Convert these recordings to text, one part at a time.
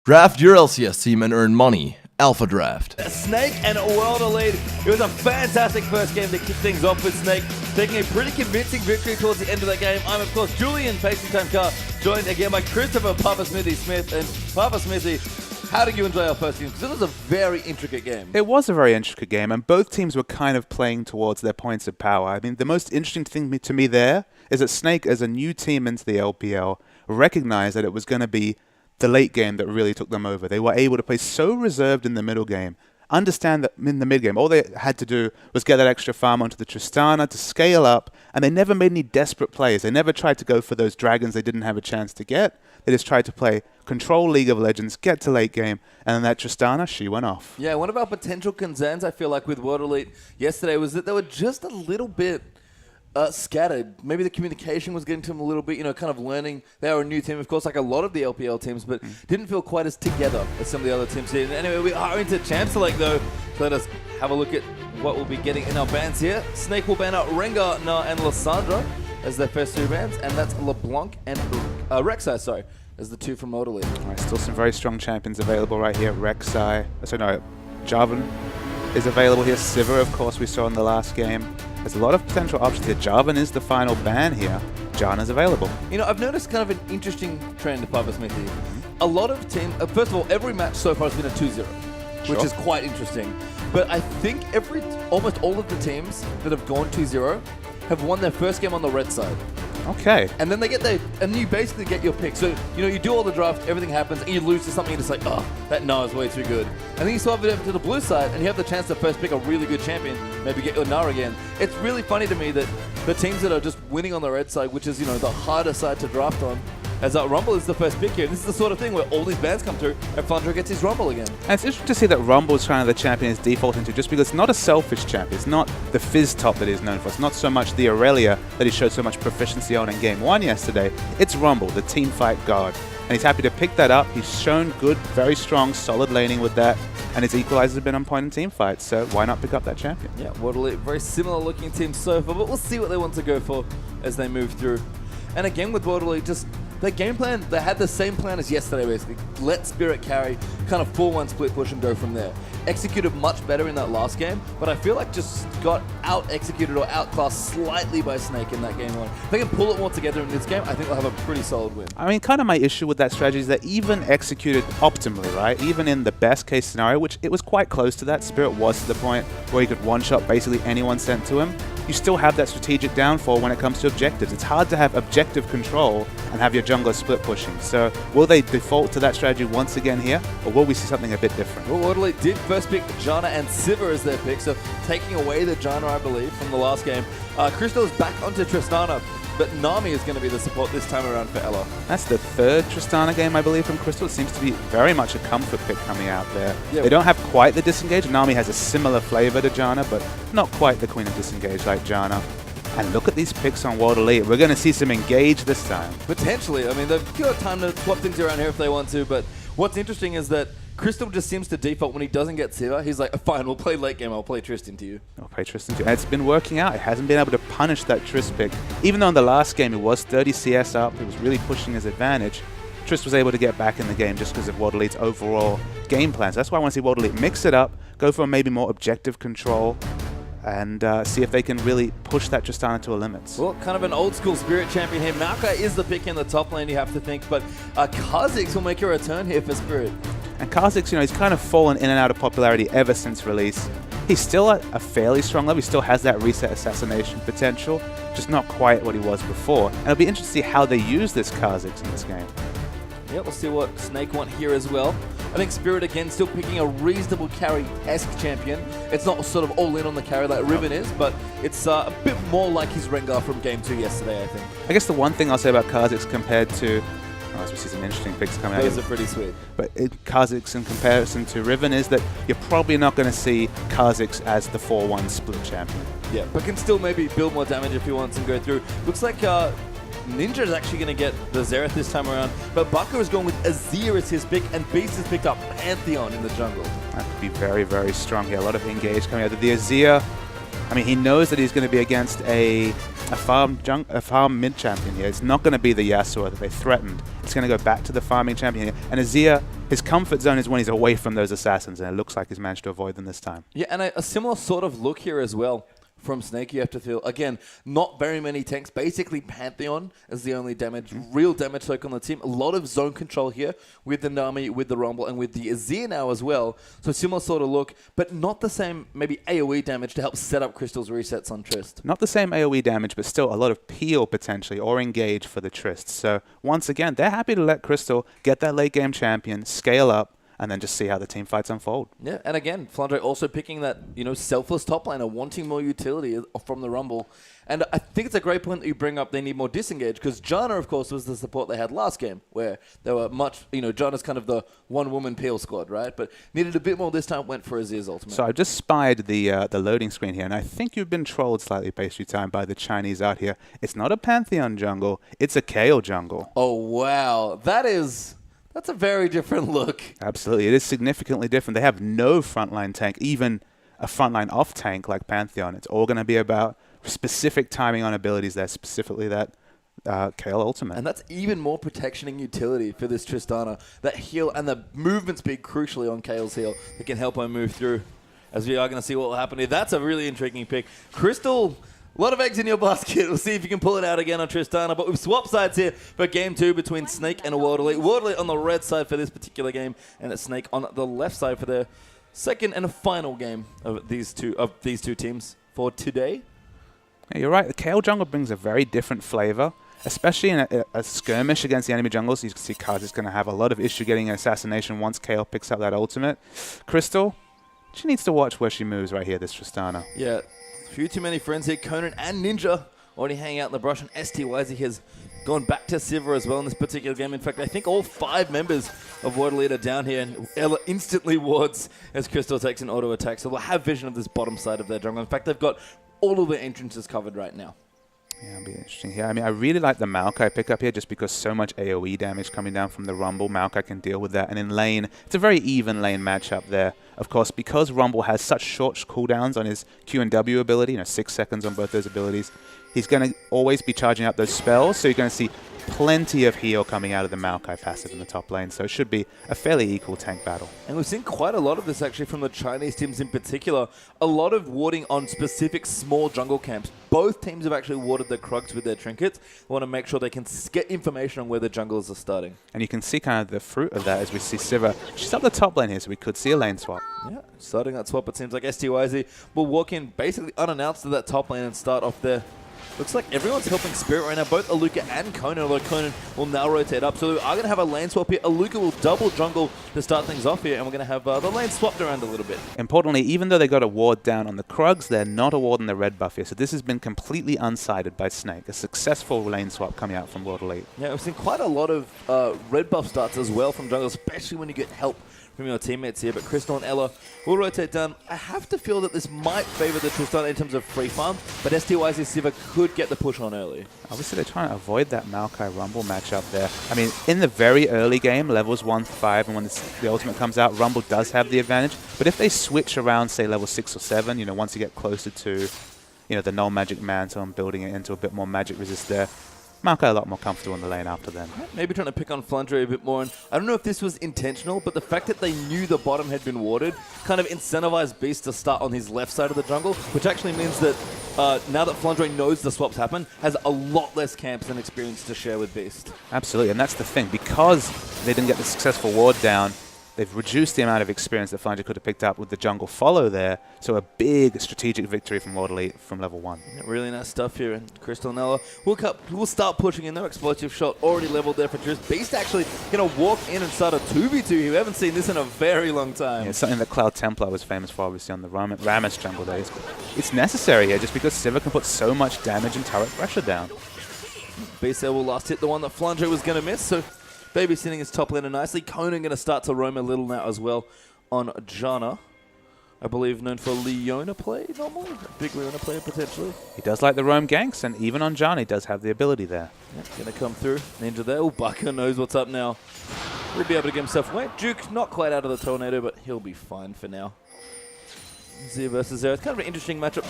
Draft your LCS team and earn money. Alpha Draft. Snake and World Elite. It was a fantastic first game to kick things off with Snake, taking a pretty convincing victory towards the end of that game. I'm, of course, Julian Pacing Time Car, joined again by Christopher Papa Smithy Smith. And Papa Smithy, how did you enjoy our first game? Because it was a very intricate game. It was a very intricate game, and both teams were kind of playing towards their points of power. I mean, the most interesting thing to me there is that Snake, as a new team into the LPL, recognized that it was going to be the late game that really took them over. They were able to play so reserved in the middle game, understand that in the mid game, all they had to do was get that extra farm onto the Tristana to scale up, and they never made any desperate plays. They never tried to go for those dragons they didn't have a chance to get. They just tried to play control League of Legends, get to late game, and then that Tristana, she went off. Yeah, one of our potential concerns, I feel like, with World Elite yesterday was that they were just a little bit scattered. Maybe the communication was getting to them a little bit, kind of learning. They are a new team, of course, like a lot of the LPL teams, but didn't feel quite as together as some of the other teams did. Anyway, we are into Chancellor Lake, though. So let us have a look at what we'll be getting in our bans here. Snake will ban out Rengar, Na, and Lissandra as their first two bans, and that's LeBlanc and Rek'Sai, as the two from World Elite. All right, still some very strong champions available right here. Rek'Sai, Jarvan is available here. Sivir, of course, we saw in the last game. There's a lot of potential options here. Jarvan is the final ban here. Janna's available. I've noticed kind of an interesting trend, Papa Smithy. A lot of teams, first of all, every match so far has been a 2-0, which is quite interesting. But I think almost all of the teams that have gone 2-0 have won their first game on the red side. Okay. And then they get and you basically get your pick. So, you do all the draft, everything happens, and you lose to something, you're just like, oh, that Na is way too good. And then you swap it over to the blue side, and you have the chance to first pick a really good champion, maybe get your Na again. It's really funny to me that the teams that are just winning on the red side, which is, the harder side to draft on, as Rumble is the first pick here. And this is the sort of thing where all these bans come through, and Flandre gets his Rumble again. And it's interesting to see that Rumble is kind of the champion is defaulting to, just because it's not a selfish champion. It's not the Fizz top that he's known for. It's not so much the Aurelia that he showed so much proficiency on in Game 1 yesterday. It's Rumble, the team fight god. And he's happy to pick that up. He's shown good, very strong, solid laning with that. And his equalizers have been on point in team fights, so why not pick up that champion? Yeah, World Elite, very similar looking team so far, but we'll see what they want to go for as they move through. And again with World Elite, just their game plan, they had the same plan as yesterday, basically. Let Spirit carry, kind of 4-1 split push and go from there. Executed much better in that last game, but I feel like just got out-executed or outclassed slightly by Snake in that game one. If they can pull it more together in this game, I think they'll have a pretty solid win. I mean, kind of my issue with that strategy is that even executed optimally, right? Even in the best case scenario, which it was quite close to that, Spirit was to the point where he could one-shot basically anyone sent to him. You still have that strategic downfall when it comes to objectives. It's hard to have objective control and have your jungler split pushing. So will they default to that strategy once again here, or will we see something a bit different? Well, World Elite did first pick Janna and Sivir as their pick, so taking away the Janna, I believe, from the last game. Crystal is back onto Tristana, but Nami is going to be the support this time around for Ela. That's the third Tristana game, I believe, from Crystal. It seems to be very much a comfort pick coming out there. Yeah. They don't have quite the disengage. Nami has a similar flavor to Janna, but not quite the queen of disengage like Janna. And look at these picks on World Elite. We're going to see some engage this time. Potentially. I mean, they've got time to swap things around here if they want to, but what's interesting is that Crystal just seems to default when he doesn't get Sivir. He's like, fine, we'll play late game. I'll play Tristan to you. I'll play Tristan to you. And it's been working out. He hasn't been able to punish that Trist pick. Even though in the last game he was 30 CS up, he was really pushing his advantage, Trist was able to get back in the game just because of World Elite's overall game plans. That's why I want to see World Elite mix it up, go for maybe more objective control, and see if they can really push that Tristana to a limit. Well, kind of an old school Spirit champion here. Maokai is the pick in the top lane, you have to think, but Kha'Zix will make a return here for Spirit. And Kha'Zix, he's kind of fallen in and out of popularity ever since release. He's still at a fairly strong level. He still has that reset assassination potential, just not quite what he was before. And it'll be interesting to see how they use this Kha'Zix in this game. Yeah, we'll see what Snake want here as well. I think Spirit, again, still picking a reasonable carry-esque champion. It's not sort of all in on the carry like Riven is, but it's a bit more like his Rengar from Game 2 yesterday, I think. I guess the one thing I'll say about Kha'Zix compared to... as we see some interesting picks coming out. Those are pretty sweet. But Kha'Zix in comparison to Riven is that you're probably not going to see Kha'Zix as the 4-1 split champion. Yeah, but can still maybe build more damage if he wants and go through. Looks like Ninja is actually going to get the Xerath this time around, but Bucker is going with Azir as his pick, and Beast has picked up Pantheon in the jungle. That could be very, very strong here. A lot of engage coming out of the Azir. I mean, he knows that he's going to be against a farm mid champion here. It's not going to be the Yasuo that they threatened. It's going to go back to the farming champion here. And Azir, his comfort zone is when he's away from those assassins, and it looks like he's managed to avoid them this time. Yeah, and a similar sort of look here as well from Snake. You have to feel, again, not very many tanks. Basically, Pantheon is the only real damage token on the team. A lot of zone control here with the Nami, with the Rumble, and with the Azir now as well. So similar sort of look, but not the same maybe AoE damage to help set up Crystal's resets on Trist. Not the same AoE damage, but still a lot of peel potentially, or engage for the Trist. So once again, they're happy to let Crystal get that late game champion, scale up, and then just see how the team fights unfold. Yeah, and again, Flandre also picking that, selfless top laner, wanting more utility from the Rumble. And I think it's a great point that you bring up they need more disengage, because Janna, of course, was the support they had last game, where they were much, Janna's kind of the one-woman peel squad, right? But needed a bit more this time, went for Azir's ultimate. So I just spied the loading screen here, and I think you've been trolled slightly, Pastry Time, by the Chinese out here. It's not a Pantheon jungle, it's a Kayle jungle. Oh, wow. That's a very different look. Absolutely. It is significantly different. They have no frontline tank, even a frontline off tank like Pantheon. It's all going to be about specific timing on abilities there, specifically that Kayle ultimate. And that's even more protection and utility for this Tristana. That heal and the movement speed crucially on Kayle's heal that can help her move through. As we are going to see what will happen here. That's a really intriguing pick. Crystal, a lot of eggs in your basket. We'll see if you can pull it out again on Tristana. But we've swapped sides here for Game 2 between Snake and World Elite. World Elite on the red side for this particular game, and it's Snake on the left side for their second and final game of these two teams for today. Yeah, you're right. The Kayle jungle brings a very different flavor, especially in a skirmish against the enemy jungles. You can see Kaz is going to have a lot of issue getting an assassination once Kayle picks up that ultimate. Crystal, she needs to watch where she moves right here, this Tristana. Yeah. Few too many friends here. Conan and Ninja already hanging out in the brush, and STYZ has gone back to Sivir as well in this particular game. In fact, I think all 5 members of World Elite are down here, and Ella instantly wards as Crystal takes an auto attack. So they'll have vision of this bottom side of their jungle. In fact, they've got all of their entrances covered right now. Yeah, it'll be interesting here. I mean, I really like the Maokai pickup here just because so much AoE damage coming down from the Rumble. Maokai can deal with that. And in lane, it's a very even lane matchup there. Of course, because Rumble has such short cooldowns on his Q and W ability, 6 seconds on both those abilities, he's going to always be charging up those spells. So you're going to see plenty of heal coming out of the Maokai passive in the top lane. So it should be a fairly equal tank battle. And we've seen quite a lot of this actually from the Chinese teams in particular. A lot of warding on specific small jungle camps. Both teams have actually warded their Krugs with their trinkets. They want to make sure they can get information on where the junglers are starting. And you can see kind of the fruit of that as we see Sivir. She's up the top lane here, so we could see a lane swap. Yeah, starting that swap, it seems like STYZ will walk in basically unannounced to that top lane and start off there. Looks like everyone's helping Spirit right now, both Aluka and Conan, although Conan will now rotate up. So we are going to have a lane swap here. Aluka will double jungle to start things off here, and we're going to have the lane swapped around a little bit. Importantly, even though they got a ward down on the Krugs, they're not a ward on the red buff here. So this has been completely unsided by Snake. A successful lane swap coming out from World Elite. Yeah, we've seen quite a lot of red buff starts as well from jungle, especially when you get help from your teammates here, but Crystal and Ella will rotate down. I have to feel that this might favor the Tristana in terms of free farm, but STYZ Sivir could get the push on early. Obviously, they're trying to avoid that Maokai Rumble matchup there. I mean, in the very early game, levels 1 to 5, and when the ultimate comes out, Rumble does have the advantage. But if they switch around, say, level 6 or 7, once you get closer to, the null magic mantle and building it into a bit more magic resist there, Maokai a lot more comfortable in the lane after then. Maybe trying to pick on Flandre a bit more. And I don't know if this was intentional, but the fact that they knew the bottom had been warded kind of incentivized Beast to start on his left side of the jungle, which actually means that now that Flandre knows the swaps happen, has a lot less camps and experience to share with Beast. Absolutely, and that's the thing. Because they didn't get the successful ward down, they've reduced the amount of experience that Flandre could have picked up with the jungle follow there. So a big strategic victory from World Elite from level 1. Yeah, really nice stuff here. And Crystal and Ella will start pushing in their explosive shot already leveled there for Trist. Beast actually going to walk in and start a 2v2 here. We haven't seen this in a very long time. Yeah, it's something that Cloud Templar was famous for, obviously, on the Rammus jungle days. It's necessary here just because Sivir can put so much damage and turret pressure down. Beast there will last hit the one that Flandre was going to miss. So babysitting his top laner nicely. Conan going to start to roam a little now as well on Janna. I believe known for Leona play normally. A big Leona player potentially. He does like the roam ganks, and even on Janna he does have the ability there. Yeah, going to come through. Ninja there. Oh, Baka knows what's up now. He'll be able to get himself away. Duke not quite out of the tornado, but he'll be fine for now. Zia versus Zero. It's kind of an interesting matchup.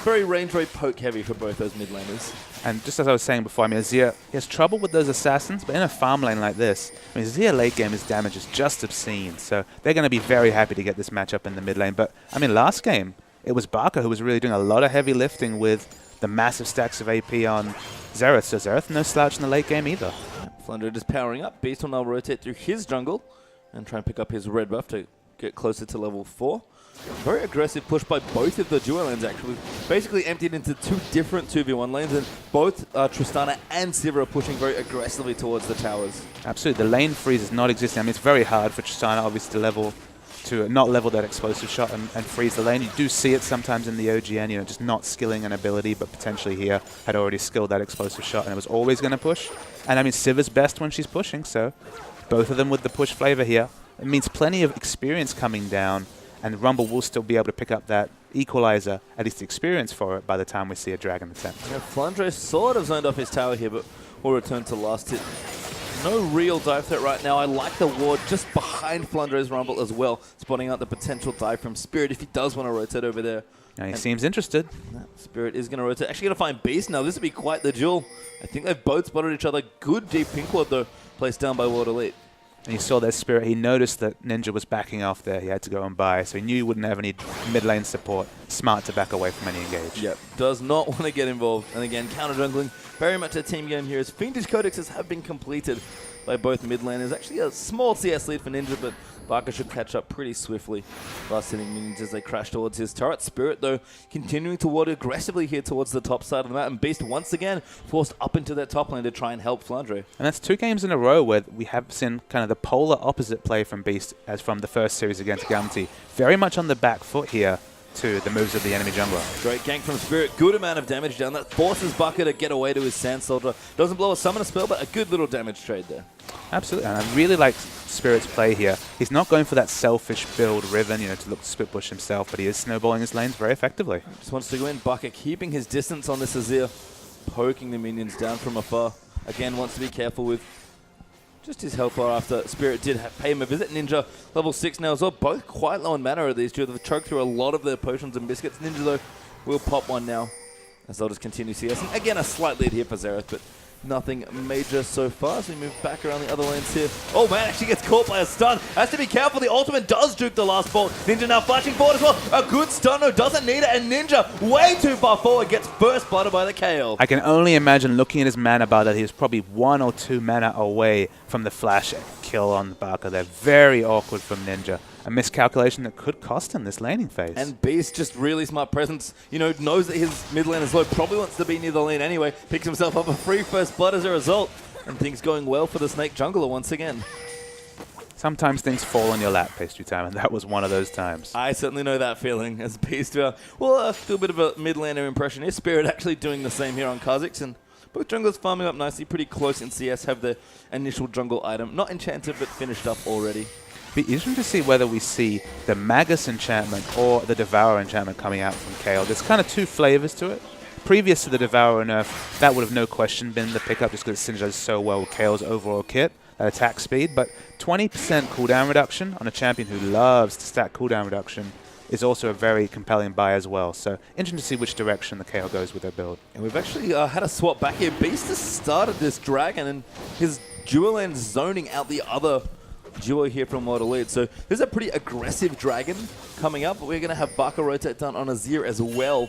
Very range, very poke heavy for both those mid laners. And just as I was saying before, I mean, Zia, he has trouble with those assassins, but in a farm lane like this, I mean, Zia late game, his damage is just obscene. So they're going to be very happy to get this matchup in the mid lane. But, I mean, last game, it was Barker who was really doing a lot of heavy lifting with the massive stacks of AP on Xerath. So Xerath, no slouch in the late game either. Flunder just powering up. Beast will now rotate through his jungle and try and pick up his red buff to get closer to level 4. Very aggressive push by both of the duo lanes, actually. Basically emptied into 2 different 2v1 lanes, and both Tristana and Sivir are pushing very aggressively towards the towers. Absolutely. The lane freeze is not existing. I mean, it's very hard for Tristana, obviously, to not level that explosive shot and freeze the lane. You do see it sometimes in the OGN, you know, just not skilling an ability, but potentially here had already skilled that explosive shot and it was always going to push. And I mean, Sivir's best when she's pushing, so both of them with the push flavor here. It means plenty of experience coming down, and Rumble will still be able to pick up that equalizer, at least the experience for it, by the time we see a dragon attempt. Yeah, Flandre sort of zoned off his tower here, but will return to last hit. No real dive threat right now. I like the ward just behind Flandre's Rumble as well, spotting out the potential dive from Spirit if he does want to rotate over there. And he seems interested. Spirit is going to rotate. Actually going to find Beast now. This would be quite the duel. I think they've both spotted each other. Good deep pink ward though, placed down by World Elite. And you saw that Spirit. He noticed that Ninja was backing off there. He had to go and buy, so he knew he wouldn't have any mid lane support. Smart to back away from any engage. Yep, does not want to get involved. And again, counter jungling, very much a team game here as Fiendish Codexes have been completed by both mid laners. Actually a small CS lead for Ninja, but Barker should catch up pretty swiftly. Last hitting minions as they crash towards his turret. Spirit, though, continuing to ward aggressively here towards the top side of the map. And Beast, once again, forced up into that top lane to try and help Flandre. And that's 2 games in a row where we have seen kind of the polar opposite play from Beast as from the first series against Gamti. Very much on the back foot here to the moves of the enemy jungler. Great gank from Spirit. Good amount of damage down. That forces Barker to get away to his Sand Soldier. Doesn't blow a summoner spell, but a good little damage trade there. Absolutely, and I really like Spirit's play here. He's not going for that selfish build Riven, you know, to look to split push himself, but he is snowballing his lanes very effectively. Just wants to go in. Barker keeping his distance on this Azir, poking the minions down from afar. Again, wants to be careful with just his health bar after Spirit did pay him a visit. Ninja, level 6 now as well. Both quite low in mana are these two. They've choked through a lot of their potions and biscuits. Ninja, though, will pop one now as they'll just continue CS. And again, a slight lead here for Xerath, but nothing major so far as we move back around the other lanes here. Oh man, actually gets caught by a stun. Has to be careful. The ultimate does juke the last bolt. Ninja now flashing forward as well. A good stun, though, doesn't need it. And Ninja, way too far forward, gets first blooded by the KO. I can only imagine looking at his mana bar that he was probably 1 or 2 mana away from the flash kill on Barker. They're very awkward from Ninja. A miscalculation that could cost him this laning phase. And Beast, just really smart presence, you know, knows that his mid lane is low, probably wants to be near the lane anyway, picks himself up a free first blood as a result, and things going well for the Snake jungler once again. Sometimes things fall on your lap, Pastry Time, and that was one of those times. I certainly know that feeling as Beast. Do a bit of a mid laner impression here. Spirit actually doing the same here on Kha'Zix, and both junglers farming up nicely, pretty close in CS, have their initial jungle item, not enchanted but finished up already. Be interesting to see whether we see the Magus enchantment or the Devourer enchantment coming out from Kayle. There's kind of 2 flavors to it. Previous to the Devourer nerf, that would have no question been the pickup just because it synergizes so well with Kayle's overall kit, that attack speed. But 20% cooldown reduction on a champion who loves to stack cooldown reduction is also a very compelling buy as well. So interesting to see which direction the Kayle goes with their build. And we've actually had a swap back here. Beast has started this dragon and his dual lane zoning out the other duo here from World Elite. So there's a pretty aggressive dragon coming up, but we're going to have Barker rotate down on Azir as well.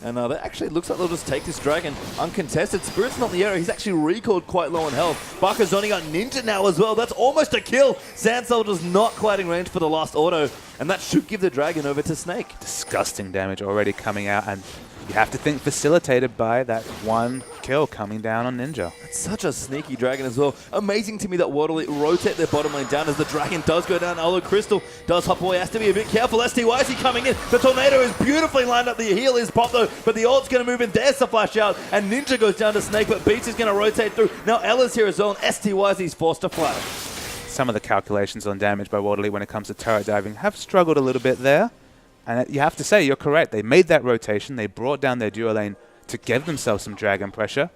And that actually looks like they'll just take this dragon uncontested. Spirit's not in the area. He's actually recalled quite low on health. Barker's zoning out Ninja now as well. That's almost a kill. Sand Soldier's not quite in range for the last auto, and that should give the dragon over to Snake. Disgusting damage already coming out, and you have to think facilitated by that 1 kill coming down on Ninja. It's such a sneaky dragon as well. Amazing to me that World Elite rotate their bottom lane down as the dragon does go down. Although Crystal does hop away, has to be a bit careful. STYC coming in. The tornado is beautifully lined up. The heal is popped though, but the ult's going to move in. There's the flash out, and Ninja goes down to Snake, but Beats is going to rotate through. Now Ella's here as well, and STYC's forced to flash. Some of the calculations on damage by World Elite when it comes to turret diving have struggled a little bit there. And you have to say, you're correct. They made that rotation. They brought down their duo lane to give themselves some dragon pressure.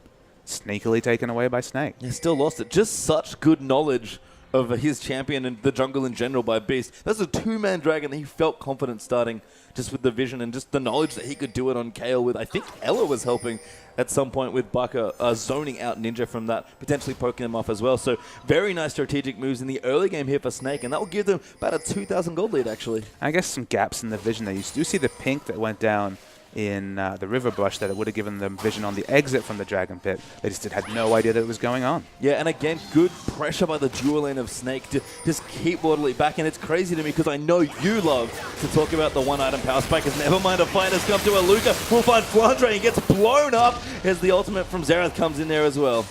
Sneakily taken away by Snake. They still lost it. Just such good knowledge of his champion and the jungle in general by Beast. That's a two-man dragon that he felt confident starting just with the vision and just the knowledge that he could do it on Kayle with. I think Ella was helping at some point with Baka zoning out Ninja from that, potentially poking him off as well. So very nice strategic moves in the early game here for Snake, and that will give them about a 2,000 gold lead, actually. I guess some gaps in the vision there. You do see the pink that went down in the river brush that it would have given them vision on the exit from the dragon pit. They just had no idea that it was going on. Yeah, and again, good pressure by the dual lane of Snake to just keep Waterley back. And it's crazy to me because I know you love to talk about the one-item power spike. As never mind, a fight has come to Aluka. We'll find Flandre and gets blown up as the ultimate from Xerath comes in there as well.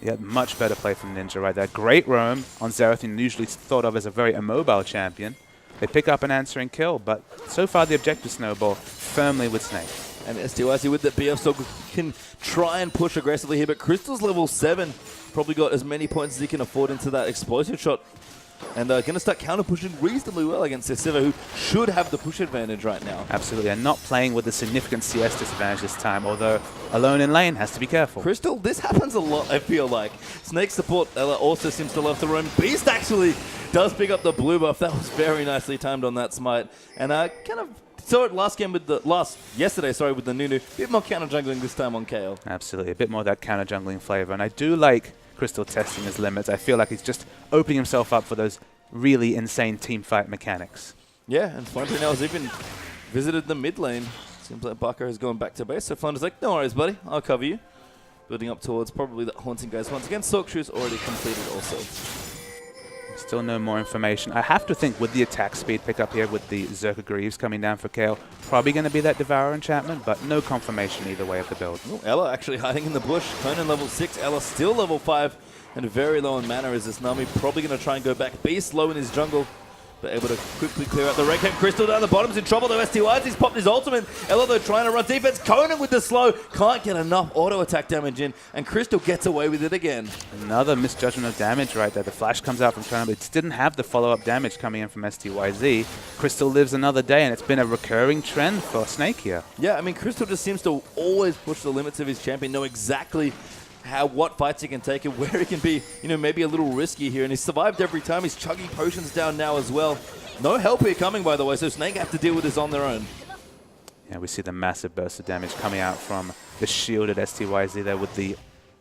Yeah, much better play from Ninja right there. Great roam on Xerath, usually thought of as a very immobile champion. They pick up an answering kill, but so far the objective snowball firmly with Snake. And STYC with the BF so can try and push aggressively here, but Crystal's level 7. Probably got as many points as he can afford into that explosive shot. And going to start counter-pushing reasonably well against Sivir, who should have the push advantage right now. Absolutely, and not playing with a significant CS disadvantage this time, although alone in lane has to be careful. Crystal, this happens a lot, I feel like. Snake support Ella also seems to love to roam. Beast actually does pick up the blue buff. That was very nicely timed on that smite. And kind of saw it yesterday with the Nunu. Bit more counter jungling this time on Kayle. Absolutely, a bit more of that counter jungling flavor. And I do like Crystal testing his limits. I feel like he's just opening himself up for those really insane team fight mechanics. Yeah, and Flandre now has even visited the mid lane. Seems like Baka has gone back to base. So Flandre's like, no worries, buddy. I'll cover you. Building up towards probably the Haunting guys once again. Silk Shoe's already completed also. Still no more information. I have to think with the attack speed pickup here with the Zerka Greaves coming down for Kayle, probably going to be that Devourer enchantment, but no confirmation either way of the build. Ooh, Ella actually hiding in the bush. Conan level 6, Ella still level 5, and very low in mana is this Nami. Probably going to try and go back. Beast low in his jungle, but able to quickly clear out the Red Cap. Crystal down the bottom's in trouble though. STYs, he's popped his ultimate. Ella though trying to run defense. Conan with the slow. Can't get enough auto attack damage in, and Crystal gets away with it again. Another misjudgment of damage right there. The flash comes out from Conan, but it didn't have the follow-up damage coming in from STYZ. Crystal lives another day, and it's been a recurring trend for Snake here. Yeah, I mean, Crystal just seems to always push the limits of his champion, know exactly what fights he can take and where he can be, maybe a little risky here. And he's survived every time. He's chugging potions down now as well. No help here coming, by the way, so Snake have to deal with this on their own. Yeah, we see the massive burst of damage coming out from the shielded STYZ there with the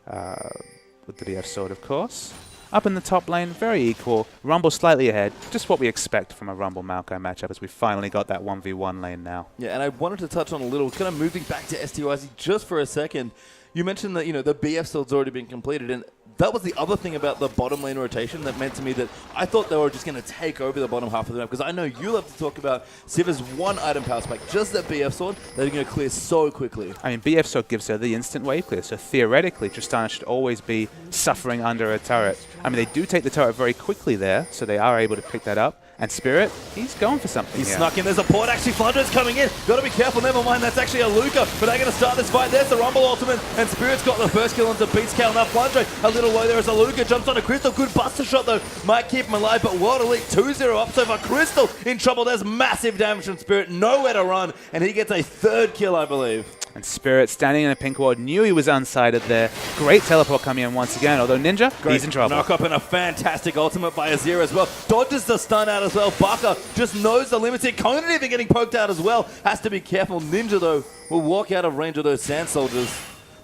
BF sword, of course. Up in the top lane, very equal. Rumble slightly ahead. Just what we expect from a Rumble Maokai matchup as we finally got that 1v1 lane now. Yeah, and I wanted to touch on a little, kind of moving back to STYZ just for a second. You mentioned that, the BF sword's already been completed, and that was the other thing about the bottom lane rotation that meant to me that I thought they were just going to take over the bottom half of the map, because I know you love to talk about Sivir's one item power spike, just that BF sword, they're going to clear so quickly. I mean, BF sword gives her the instant wave clear, so theoretically Tristana should always be suffering under a turret. I mean, they do take the turret very quickly there, so they are able to pick that up. And Spirit, he's going for something. He's snuck in. There's a port. Actually, Flandre's coming in. Got to be careful. Never mind. That's actually a Luca. But they're going to start this fight. There's the Rumble ultimate. And Spirit's got the first kill onto Beast Kayle. Now Flandre a little low there as a Luca jumps on a Crystal. Good buster shot, though. Might keep him alive. But World Elite 2-0 up. So far, Crystal in trouble. There's massive damage from Spirit. Nowhere to run. And he gets a third kill, I believe. And Spirit standing in a pink ward, knew he was unsighted there. Great teleport coming in once again, although Ninja, he's in trouble. Knock up and a fantastic ultimate by Azir as well. Dodges the stun out as well. Baka just knows the limits here. Conan even getting poked out as well. Has to be careful. Ninja, though, will walk out of range of those Sand Soldiers.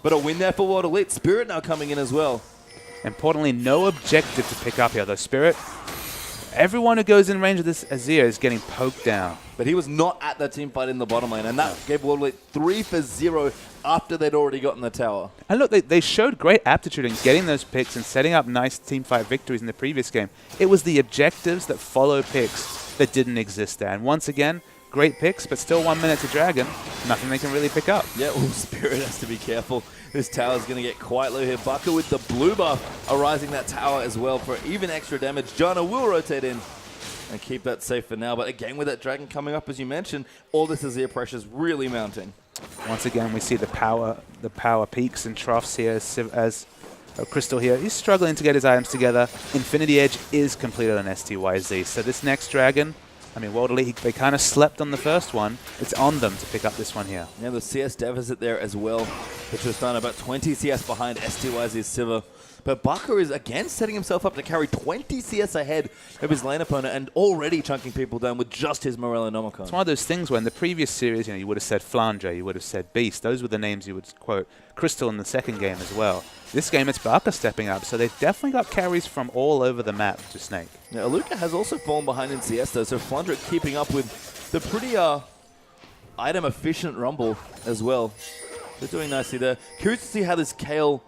But a win there for World Elite. Spirit now coming in as well. Importantly, no objective to pick up here, though. Spirit, everyone who goes in range of this Azir is getting poked down. But he was not at that team fight in the bottom lane, and that gave World Elite 3-0 after they'd already gotten the tower. And look, they showed great aptitude in getting those picks and setting up nice team fight victories in the previous game. It was the objectives that follow picks that didn't exist there. And once again, great picks, but still 1 minute to Dragon. Nothing they can really pick up. Yeah, well, Spirit has to be careful. This tower's going to get quite low here. Baka with the blue buff, arising that tower as well for even extra damage. Janna will rotate in and keep that safe for now. But again, with that Dragon coming up, as you mentioned, all this Azir pressure is really mounting. Once again, we see the power peaks and troughs here as Crystal here. He's struggling to get his items together. Infinity Edge is completed on STYZ. So this next Dragon, I mean, World Elite, they kind of slept on the first one. It's on them to pick up this one here. Yeah, the CS deficit there as well. For Tristana, about 20 CS behind STYZ's Sivir. But Baka is again setting himself up to carry 20 CS ahead of his lane opponent and already chunking people down with just his Morellonomicon. It's one of those things where in the previous series, you would have said Flandre, you would have said Beast. Those were the names you would quote. Crystal in the second game as well. This game, it's Baka stepping up, so they've definitely got carries from all over the map to Snake. Now, Aluka has also fallen behind in CS, though, so Flandre keeping up with the pretty item-efficient Rumble as well. They're doing nicely there. Curious to see how this Kayle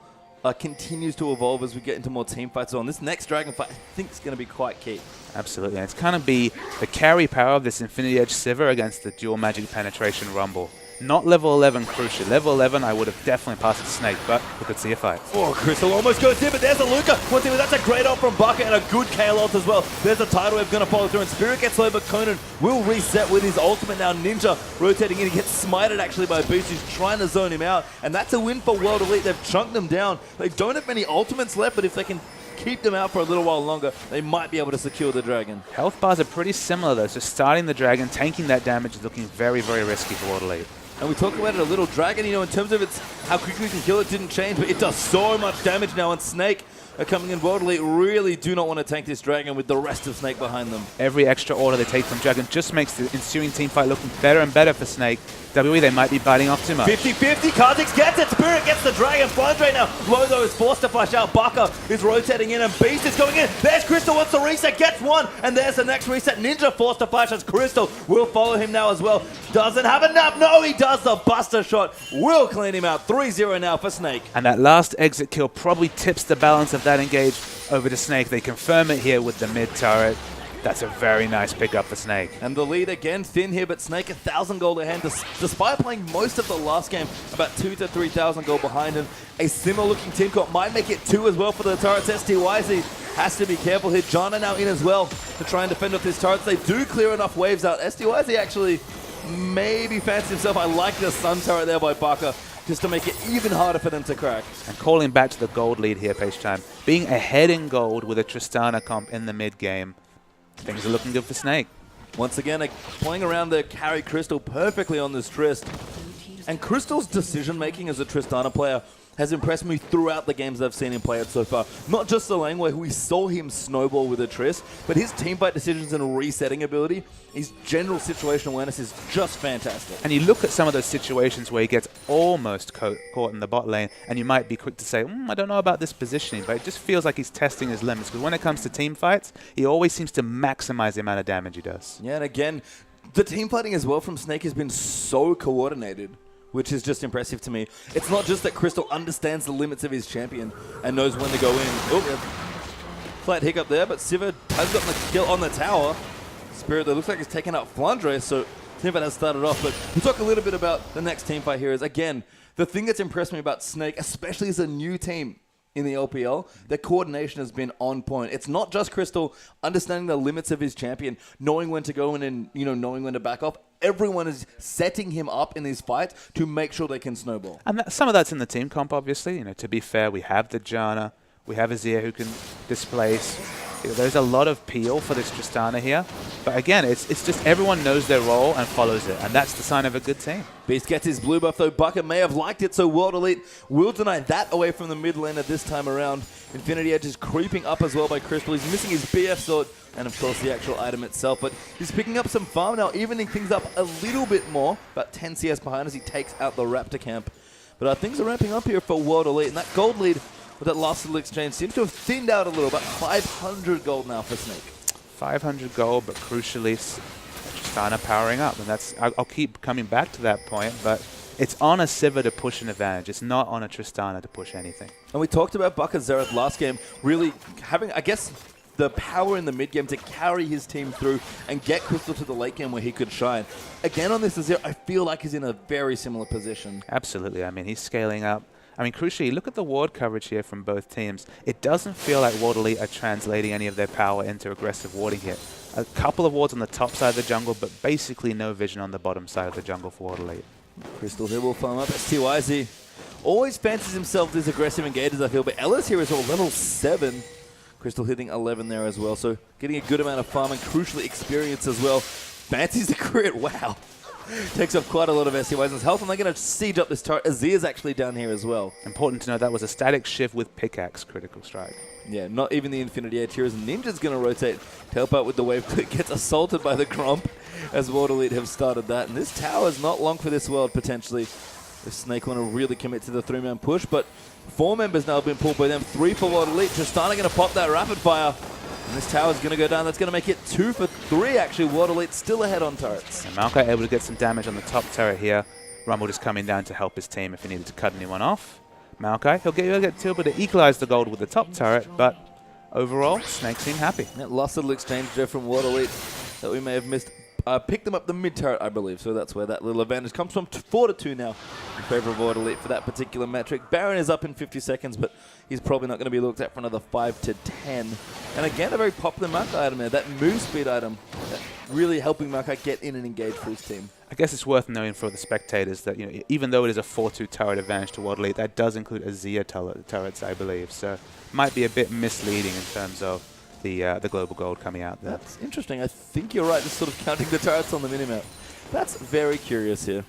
continues to evolve as we get into more team fights on. This next Dragon fight, I think, is going to be quite key. Absolutely. And it's kind of be the carry power of this Infinity Edge Sivir against the dual magic penetration Rumble. Not level 11 crucial. Level 11, I would have definitely passed to Snake, but we could see a fight. Oh, Crystal almost goes in, but there's a Luca. Once again, that's a great ult from Baka and a good Kayle ult as well. There's a tidal wave going to follow through, and Spirit gets low, but Conan will reset with his ultimate now. Ninja rotating in. He gets smited actually by Beast, who's trying to zone him out, and that's a win for World Elite. They've chunked them down. They don't have many ultimates left, but if they can keep them out for a little while longer, they might be able to secure the Dragon. Health bars are pretty similar though, so starting the Dragon, tanking that damage is looking very, very risky for World Elite. And we talk about it a little. Dragon, in terms of how quickly we can kill it, didn't change, but it does so much damage now. And Snake are coming in. World Elite really do not want to tank this Dragon with the rest of Snake behind them. Every extra order they take from Dragon just makes the ensuing team fight looking better and better for Snake. WE, they might be biting off too much. 50-50, Kha'Zix gets it, Spirit gets the Dragon, Flandre now, Lozo is forced to flash out, Baka is rotating in, and Beast is going in, there's Crystal, wants to reset, gets one, and there's the next reset, Ninja forced to flash as Crystal will follow him now as well, doesn't have enough, no he does, the Buster shot will clean him out, 3-0 now for Snake. And that last exit kill probably tips the balance of that engage over to Snake. They confirm it here with the mid turret. That's a very nice pickup for Snake. And the lead again thin here, but Snake 1,000 gold ahead, despite playing most of the last game, about 2,000 to 3,000 gold behind him. A similar looking team comp might make it 2 as well for the turrets. STYZ has to be careful here. Janna now in as well to try and defend off his turrets. They do clear enough waves out. STYZ actually maybe fancies himself. I like the sun turret there by Baka, just to make it even harder for them to crack. And calling back to the gold lead here, Page Time. Being ahead in gold with a Tristana comp in the mid game, things are looking good for Snake. Once again, playing around the carry Crystal perfectly on this Trist. And Crystal's decision-making as a Tristana player has impressed me throughout the games I've seen him play it so far. Not just the lane where we saw him snowball with a Trist, but his teamfight decisions and resetting ability, his general situational awareness is just fantastic. And you look at some of those situations where he gets almost caught in the bot lane, and you might be quick to say, I don't know about this positioning, but it just feels like he's testing his limits, because when it comes to team fights, he always seems to maximize the amount of damage he does. Yeah, and again, the team fighting as well from Snake has been so coordinated, which is just impressive to me. It's not just that Crystal understands the limits of his champion and knows when to go in. Oh, flat hiccup there, but Sivir has gotten the kill on the tower. Spirit, that looks like he's taken out Flandre, so teamfight has started off. But we'll talk a little bit about the next teamfight here. Is again, the thing that's impressed me about Snake, especially as a new team in the LPL, their coordination has been on point. It's not just Crystal understanding the limits of his champion, knowing when to go in and knowing when to back off. Everyone is setting him up in these fights to make sure they can snowball. And some of that's in the team comp, obviously. To be fair, we have the Janna, we have Azir who can displace. There's a lot of peel for this Tristana here. But again, it's just everyone knows their role and follows it. And that's the sign of a good team. Beast gets his blue buff, though Baka may have liked it, so World Elite will deny that away from the mid laner this time around. Infinity Edge is creeping up as well by Crystal. He's missing his BF sword and, of course, the actual item itself. But he's picking up some farm now, evening things up a little bit more. About 10 CS behind as he takes out the Raptor camp. But things are ramping up here for World Elite. And that gold lead with that last little exchange seems to have thinned out a little. About 500 gold now for Snake. 500 gold, but crucially, Tristana powering up. And that's I'll keep coming back to that point, but it's on a Sivir to push an advantage. It's not on a Tristana to push anything. And we talked about Baka Xerath last game, really having, I guess, the power in the mid game to carry his team through and get Crystal to the late game where he could shine. Again on this Azir, I feel like he's in a very similar position. Absolutely. I mean, he's scaling up. I mean, crucially, look at the ward coverage here from both teams. It doesn't feel like World Elite are translating any of their power into aggressive warding here. A couple of wards on the top side of the jungle, but basically no vision on the bottom side of the jungle for World Elite. Crystal here will farm up. STYZ always fancies himself these aggressive engagers, I feel, but Ellis here is all level 7. Crystal hitting 11 there as well, so getting a good amount of farm and crucially experience as well. Fancies the crit, wow. Takes off quite a lot of SCY's health, and they're going to siege up this turret. Azir's actually down here as well. Important to know that was a static shift with pickaxe critical strike. Yeah, not even the Infinity Edge here as Ninja's going to rotate to help out with the wave click. Gets assaulted by the Gromp as Water Elite have started that. And this tower is not long for this world, potentially. If Snake want to really commit to the 3-man push, but 4 members now have been pulled by them. 3 for Water Elite. Tristana going to pop that rapid fire. And this tower's going to go down. That's going to make it 2 for 3, actually. Water Elite still ahead on turrets. And Maokai able to get some damage on the top turret here. Rumble just coming down to help his team if he needed to cut anyone off. Maokai, he'll get able to equalize the gold with the top turret, but overall, Snake seem happy. That last little exchange there from Water Elite that we may have missed. Picked them up the mid turret, I believe, so that's where that little advantage comes from. 4-2 now in favor of Water Elite for that particular metric. Baron is up in 50 seconds, but he's probably not going to be looked at for another 5 to 10. And again, a very popular Maokai item there, that move speed item, that really helping Maokai get in and engage for his team. I guess it's worth knowing for the spectators that, you know, even though it is a 4-2 turret advantage to Water Elite, that does include Azir turrets, I believe. So might be a bit misleading in terms of the global gold coming out there. That's interesting. I think you're right, just sort of counting the turrets on the minimap. That's very curious here.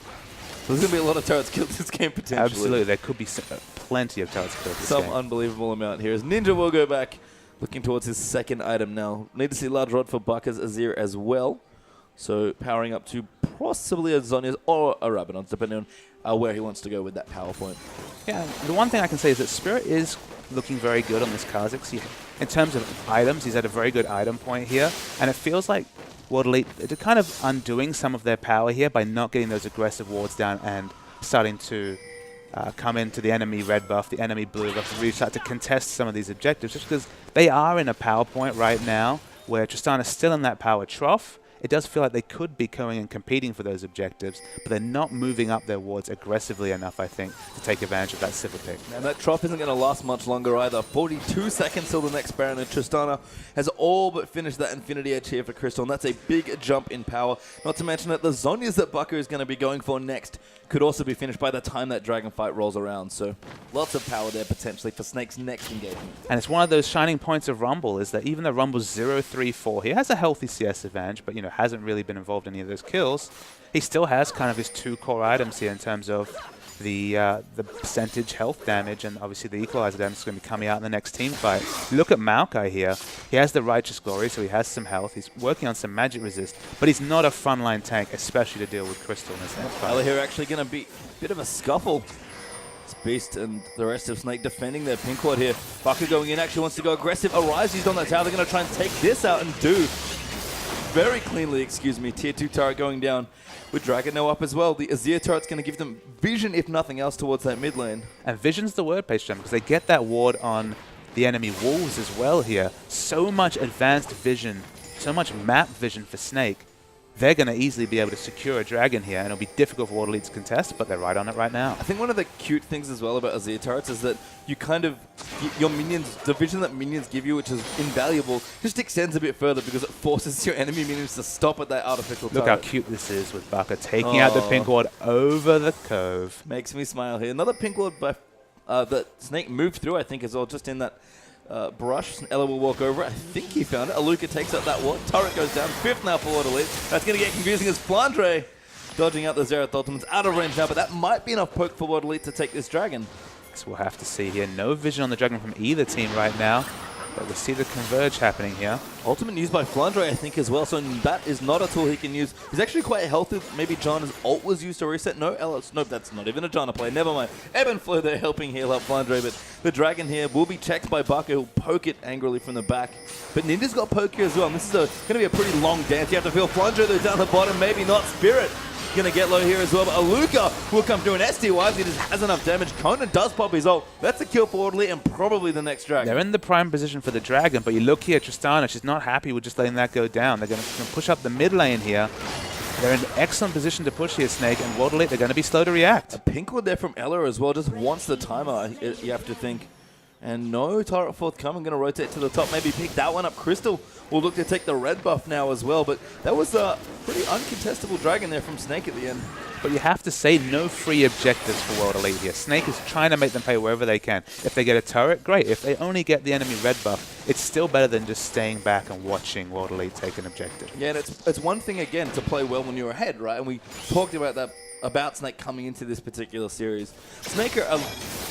There's going to be a lot of turrets killed this game potentially. Absolutely. There could be plenty of turrets killed this game. Some unbelievable amount here as Ninja will go back looking towards his second item now. Need to see large rod for Bucker's Azir as well. So powering up to possibly a Zhonya's or a Rabadon's, depending on where he wants to go with that power point. Yeah, the one thing I can say is that Spirit is looking very good on this Kha'Zix. In terms of items, he's at a very good item point here, and it feels like Water Elite are kind of undoing some of their power here by not getting those aggressive wards down and starting to come into the enemy red buff, the enemy blue buff, and really start to contest some of these objectives, just because they are in a power point right now where Tristana's still in that power trough. It does feel like they could be going and competing for those objectives, but they're not moving up their wards aggressively enough, I think, to take advantage of that Sivir pick. And that trough isn't going to last much longer either. 42 seconds till the next Baron, and Tristana has all but finished that Infinity Edge here for Crystal, and that's a big jump in power. Not to mention that the Zhonya's that Bucker is going to be going for next could also be finished by the time that Dragon Fight rolls around. So lots of power there potentially for Snake's next engagement. And it's one of those shining points of Rumble is that even though Rumble's 0-3-4, he has a healthy CS advantage, but hasn't really been involved in any of those kills. He still has kind of his 2 core items here in terms of the percentage health damage, and obviously the equalizer damage is going to be coming out in the next team fight. Look at Maokai here. He has the Righteous Glory, so he has some health. He's working on some magic resist, but he's not a frontline tank, especially to deal with Crystal in this next fight. Here actually going to be a bit of a scuffle. It's Beast and the rest of Snake defending their pink ward here. Bucker going in, actually wants to go aggressive. Arises on that tower. They're going to try and take this out and do very cleanly, excuse me. Tier 2 turret going down with Dragon now up as well. The Azir turret's going to give them vision, if nothing else, towards that mid lane. And vision's the word, Page Jam, because they get that ward on the enemy walls as well here. So much advanced vision, so much map vision for Snake. They're going to easily be able to secure a dragon here, and it'll be difficult for Water Elite to contest, but they're right on it right now. I think one of the cute things as well about Azir turrets is that you kind of, your minions, the vision that minions give you, which is invaluable, just extends a bit further because it forces your enemy minions to stop at that artificial turret. Look how cute this is with Bucker taking out the pink ward over the cove. Makes me smile here. Another pink ward by, that Snake moved through, I think, as well, just in that brush. Ella will walk over it. I think he found it. Aluka takes out that ward. Turret goes down. 5th now for Water Elite. That's going to get confusing as Flandre dodging out the Xerath ultimates. Out of range now, but that might be enough poke for Water Elite to take this dragon. So we'll have to see here. No vision on the dragon from either team right now. But we see the converge happening here. Ultimate used by Flandre, I think, as well. So that is not a tool he can use. He's actually quite healthy. Maybe Janna's ult was used to reset. No, Ellis. Nope, that's not even a Janna play. Never mind. Ebb and Flow there helping heal up Flandre. But the dragon here will be checked by Bucker, who'll poke it angrily from the back. But Ninja's got poke here as well. And this is going to be a pretty long dance. You have to feel Flandre though down the bottom. Maybe not. Spirit going to get low here as well, but Aluka will come through, and STY, he just has enough damage. Conan does pop his ult. That's a kill for Water Elite and probably the next dragon. They're in the prime position for the dragon, but you look here, Tristana, she's not happy with just letting that go down. They're going to push up the mid lane here. They're in an excellent position to push here, Snake, and Water Elite, they're going to be slow to react. A pink one there from Ella as well, just wants the timer, you have to think. And no turret forthcoming, going to rotate to the top, maybe pick that one up. Crystal will look to take the red buff now as well, but that was a pretty uncontestable dragon there from Snake at the end. but you have to say no free objectives for World Elite here. Snake is trying to make them pay wherever they can. If they get a turret, great. If they only get the enemy red buff, it's still better than just staying back and watching World Elite take an objective. Yeah, and it's one thing, again, to play well when you're ahead, right? And we talked about that, about Snake coming into this particular series. Snake are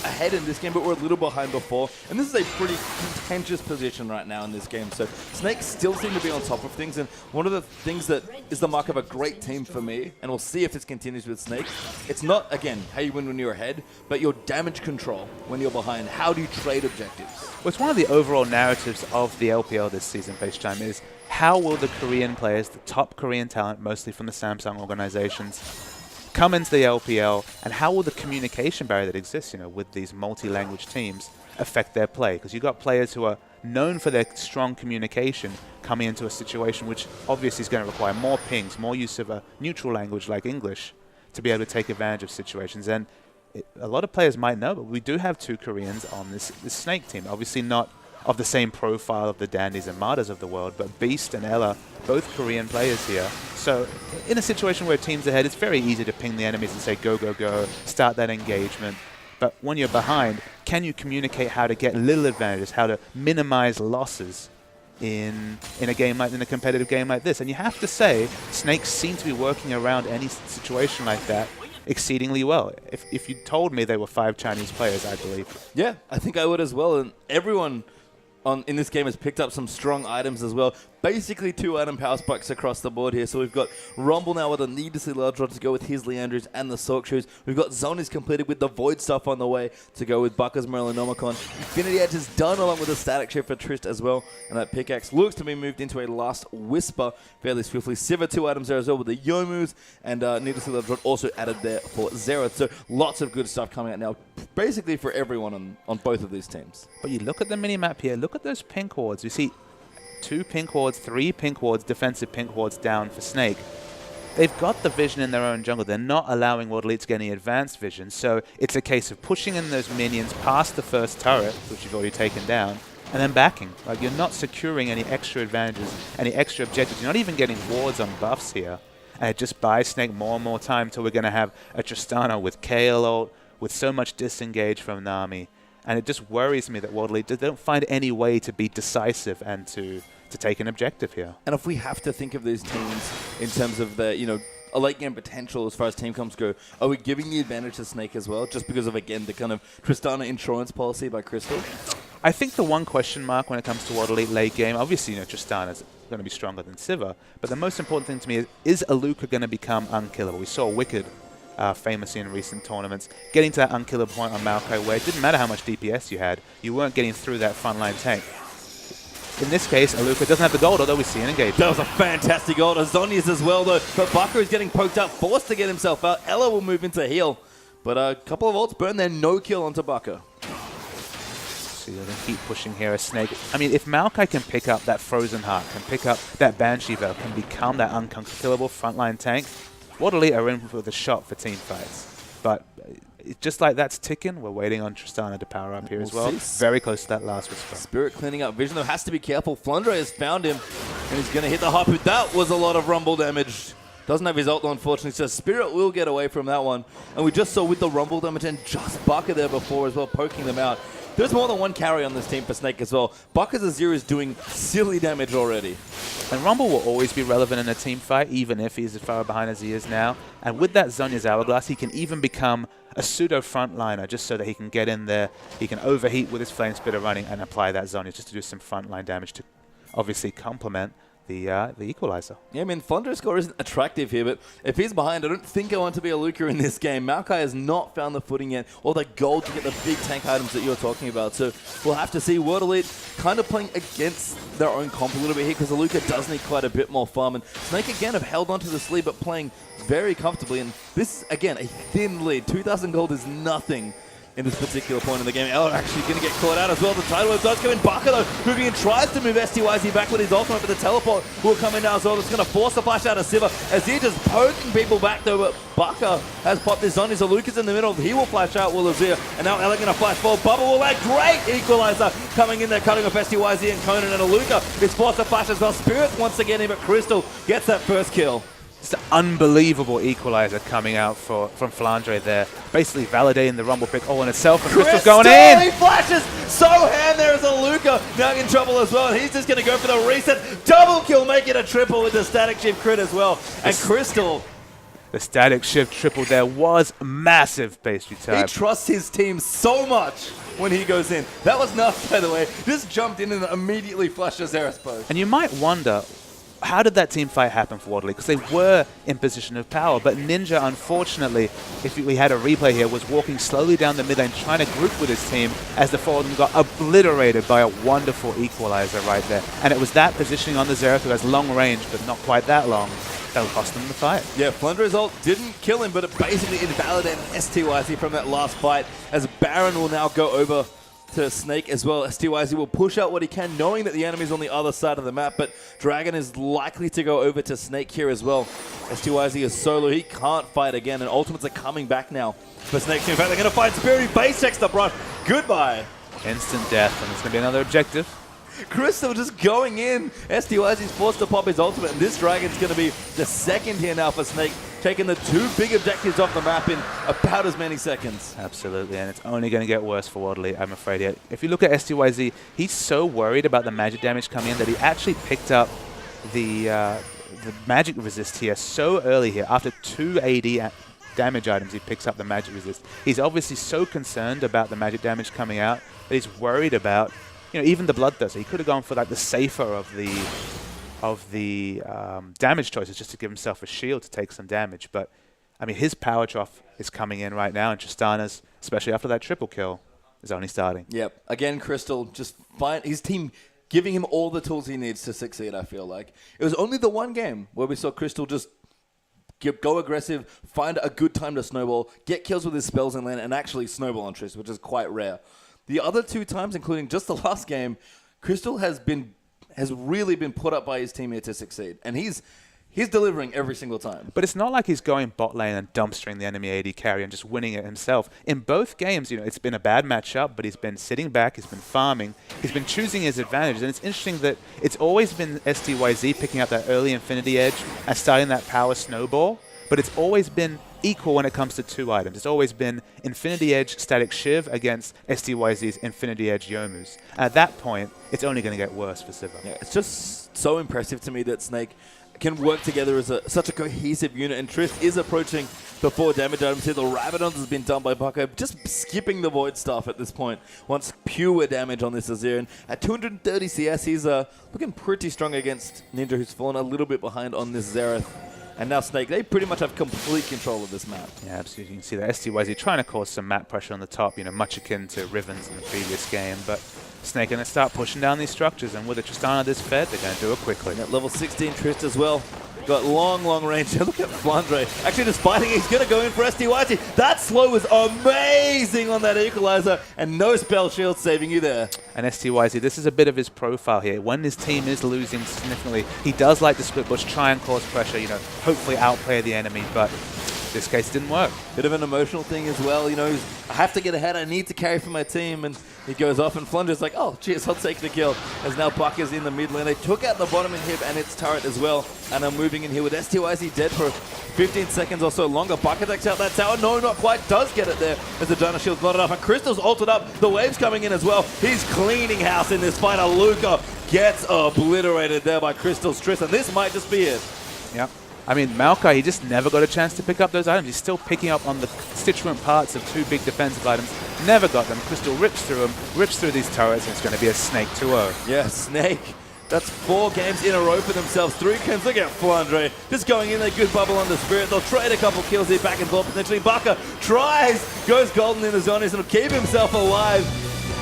ahead in this game, but we're a little behind before. And this is a pretty contentious position right now in this game. So Snake still seem to be on top of things. And one of the things that is the mark of a great team for me, and we'll see if this continues with Snake, it's not, again, how you win when you're ahead, but your damage control when you're behind. How do you trade objectives? Well, it's one of the overall narratives of the LPL this season, FaceTime, is how will the Korean players, the top Korean talent, mostly from the Samsung organizations, come into the LPL, and how will the communication barrier that exists, with these multi-language teams affect their play? Because you've got players who are known for their strong communication coming into a situation which obviously is going to require more pings, more use of a neutral language like English to be able to take advantage of situations. And a lot of players might know, but we do have 2 Koreans on this Snake team. Obviously not of the same profile of the Dandies and Martas of the world, but Beast and Ella, both Korean players here. So in a situation where team's ahead, it's very easy to ping the enemies and say, go, go, go, start that engagement. But when you're behind, can you communicate how to get little advantages, how to minimize losses in a competitive game like this? And you have to say, Snake seem to be working around any situation like that exceedingly well. If you told me they were 5 Chinese players, I'd believe. Yeah, I think I would as well. And everyone in this game has picked up some strong items as well. Basically 2 item power spikes across the board here. So we've got Rumble now with a needlessly large rod to go with his Leandros and the Sork Shoes. We've got Zoni's completed with the Void stuff on the way to go with Bucker's Merlinomicon. Infinity Edge is done along with a static shift for Trist as well. And that pickaxe looks to be moved into a last Whisper fairly swiftly. Sivir 2 items there as well with the Yomus. And needlessly large rod also added there for Xerath. So lots of good stuff coming out now, basically for everyone on both of these teams. But you look at the minimap here, look at those pink wards. You see 2 pink wards, 3 pink wards, defensive pink wards down for Snake. They've got the vision in their own jungle. They're not allowing World Elite to get any advanced vision. So it's a case of pushing in those minions past the first turret, which you've already taken down, and then backing. Like, you're not securing any extra advantages, any extra objectives. You're not even getting wards on buffs here. And it just buys Snake more and more time till we're going to have a Tristana with Kayle ult, with so much disengage from Nami. And it just worries me that World Elite, they don't find any way to be decisive and to take an objective here. And if we have to think of these teams in terms of their, a late game potential as far as team comps go, are we giving the advantage to Snake as well, just because of, again, the kind of Tristana insurance policy by Crystal? I think the one question mark when it comes to World Elite late game, obviously, Tristana's going to be stronger than Sivir, but the most important thing to me is Aluka going to become unkillable? We saw Wicked famously in recent tournaments, getting to that unkillable point on Maokai where it didn't matter how much DPS you had, you weren't getting through that frontline tank. In this case, Aluka doesn't have the gold, although we see an engagement. That was a fantastic gold. Zhonya's as well, though. But Bucker is getting poked up, forced to get himself out. Ella will move into heal. But a couple of ults burn there, no kill onto Bucker. So you're going to keep pushing here as Snake. I mean, if Maokai can pick up that Frozen Heart, can pick up that Banshee Veil, can become that unkillable frontline tank, World Elite are in for the shot for team fights. But just like that's ticking, we're waiting on Tristana to power up here as well. Very close to that last Whisper. Spirit cleaning up vision, though, has to be careful. Flundra has found him, and he's going to hit the Harpoon. That was a lot of Rumble damage. Doesn't have his ult, unfortunately, so Spirit will get away from that one. And we just saw with the Rumble damage and just Bucker there before as well, poking them out. There's more than one carry on this team for Snake as well. Bucker's Azir is doing silly damage already. And Rumble will always be relevant in a team fight, even if he's as far behind as he is now. And with that Zhonya's Hourglass, he can even become a pseudo frontliner just so that he can get in there. He can overheat with his Flame Spitter running and apply that Zhonya just to do some frontline damage to obviously complement the equalizer. Yeah, I mean, Flundra's score isn't attractive here, but if he's behind, I don't think I want to be a Luca in this game. Maokai has not found the footing yet, or the gold to get the big tank items that you're talking about. So we'll have to see. World Elite kind of playing against their own comp a little bit here, because Luca does need quite a bit more farm. And Snake, again, have held onto this lead, but playing very comfortably. And this, again, a thin lead. 2,000 gold is nothing in this particular point in the game. Ella actually going to get caught out as well. The Tidal Wave does come in. Bucker, though, moving in, tries to move STYZ back with his ultimate, but the teleport will come in now as well. That's going to force the flash out of Sivir as he just poking people back, though, but Bucker has popped his on. So Lucas in the middle. He will flash out with Azir, and now Ella going to flash forward. Bubble will add great equalizer coming in there, cutting off STYZ and Conan, and Aluka is forced to flash as well. Spirit once again in, but Crystal gets that first kill. Just an unbelievable equalizer coming out from Flandre there, basically validating the Rumble pick all in itself. And Crystal's going in. He flashes so hand there is a Luca now in trouble as well. And he's just going to go for the reset. Double kill, make it a triple with the static shift crit as well. And Crystal, the static shift triple there was massive, Pastry he Time. trusts his team so much when he goes in. That was nuts, by the way. Just jumped in and immediately flushed a Xerath post. And you might wonder, how did that team fight happen for Waterley? Because they were in position of power, but Ninja, unfortunately, if we had a replay here, was walking slowly down the mid lane, trying to group with his team as the four of them got obliterated by a wonderful equalizer right there. And it was that positioning on the Xerath, who has long range, but not quite that long, that will cost them the fight. Yeah, Flandre's ult didn't kill him, but it basically invalidated STYZ from that last fight, as Baron will now go over to Snake as well. STYZ will push out what he can, knowing that the enemy's on the other side of the map, but Dragon is likely to go over to Snake here as well. STYZ is solo, he can't fight again, and ultimates are coming back now for Snake. In fact, they're going to fight Spirit, he base checks the brush. Goodbye. Instant death, and it's going to be another objective. Crystal just going in. STYZ's forced to pop his ultimate, and this Dragon's going to be the second here now for Snake, taking the two big objectives off the map in about as many seconds. Absolutely, and it's only going to get worse for Waterley, I'm afraid. If you look at STYZ, he's so worried about the magic damage coming in that he actually picked up the magic resist here so early here. After 2 AD damage items, he picks up the magic resist. He's obviously so concerned about the magic damage coming out that he's worried about, you know, even the Bloodthirster. He could have gone for like the safer of the damage choices just to give himself a shield to take some damage. But, I mean, his power trough is coming in right now, and Tristana's, especially after that triple kill, is only starting. Yep. Again, Crystal just find his team giving him all the tools he needs to succeed, I feel like. It was only the one game where we saw Crystal just go aggressive, find a good time to snowball, get kills with his spells in lane, and actually snowball on Triss, which is quite rare. The other two times, including just the last game, Crystal has really been put up by his team here to succeed. And he's delivering every single time. But it's not like he's going bot lane and dumpstering the enemy AD carry and just winning it himself. In both games, you know, it's been a bad matchup, but he's been sitting back, he's been farming, he's been choosing his advantages. And it's interesting that it's always been STYZ picking up that early Infinity Edge and starting that power snowball, but it's always been equal when it comes to two items. It's always been Infinity Edge Static Shiv against STYZ's Infinity Edge Youmu's. At that point, it's only going to get worse for Sivir. Yeah, it's just so impressive to me that Snake can work together as such a cohesive unit, and Triss is approaching the 4 damage items here. The Rabadons has been done by Bucko, just skipping the Void Staff at this point. Wants pure damage on this Azir, and at 230 CS, he's looking pretty strong against Ninja, who's fallen a little bit behind on this Xerath. And now Snake, they pretty much have complete control of this map. Yeah, absolutely. You can see that STYZ trying to cause some map pressure on the top, you know, much akin to Rivens in the previous game, but Snake going to start pushing down these structures, and with a Tristana this fed, they're going to do it quickly. At level 16, Trist as well. Got long range. Look at Flandre. Actually just fighting. He's going to go in for STYZ. That slow was amazing on that equalizer, and no spell shield saving you there. And STYZ, this is a bit of his profile here. When his team is losing significantly, he does like to split bush, try and cause pressure, you know, hopefully outplay the enemy, but this case didn't work. Bit of an emotional thing as well, you know, I have to get ahead, I need to carry for my team, and he goes off, and Flunder's like, oh, cheers, I'll take the kill, as now Buck is in the mid lane. They took out the bottom inhib and its turret as well, and are moving in here with STYZ dead for 15 seconds or so longer. Buck attacks out that tower, no, not quite, does get it there, as the Giant Shield's not enough, and Crystal's ulted up, the wave's coming in as well. He's cleaning house in this fight. Luca gets obliterated there by Crystal's Triss, and this might just be it. Yep. I mean, Maokai, he just never got a chance to pick up those items. He's still picking up on the constituent parts of 2 big defensive items. Never got them. Crystal rips through them, rips through these turrets, and it's going to be a Snake 2-0. Yeah, Snake. That's 4 games in a row for themselves. 3 kills. Look at Flandre. Just going in there, good bubble on the Spirit. They'll trade a couple kills here back and forth. Potentially Baka tries, goes golden in the zone. He's going to keep himself alive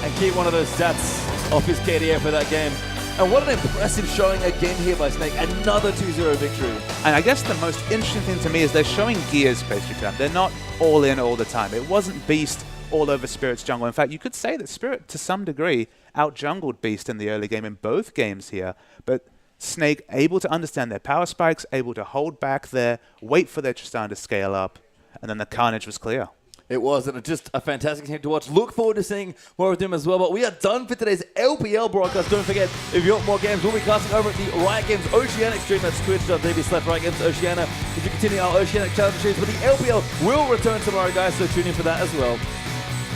and keep one of those stats off his KDA for that game. And what an impressive showing again here by Snake. Another 2-0 victory. And I guess the most interesting thing to me is they're showing gears Pastry Time. They're not all in all the time. It wasn't Beast all over Spirit's jungle. In fact, you could say that Spirit, to some degree, out-jungled Beast in the early game in both games here. But Snake able to understand their power spikes, able to hold back there, wait for their Tristana to scale up, and then the carnage was clear. It was, and just a fantastic team to watch. Look forward to seeing more of them as well. But we are done for today's LPL broadcast. Don't forget, if you want more games, we'll be casting over at the Riot Games Oceanic stream. That's twitch.tv/Riot Games Oceania. If you continue our Oceanic challenge streams, but the LPL will return tomorrow, guys, so tune in for that as well.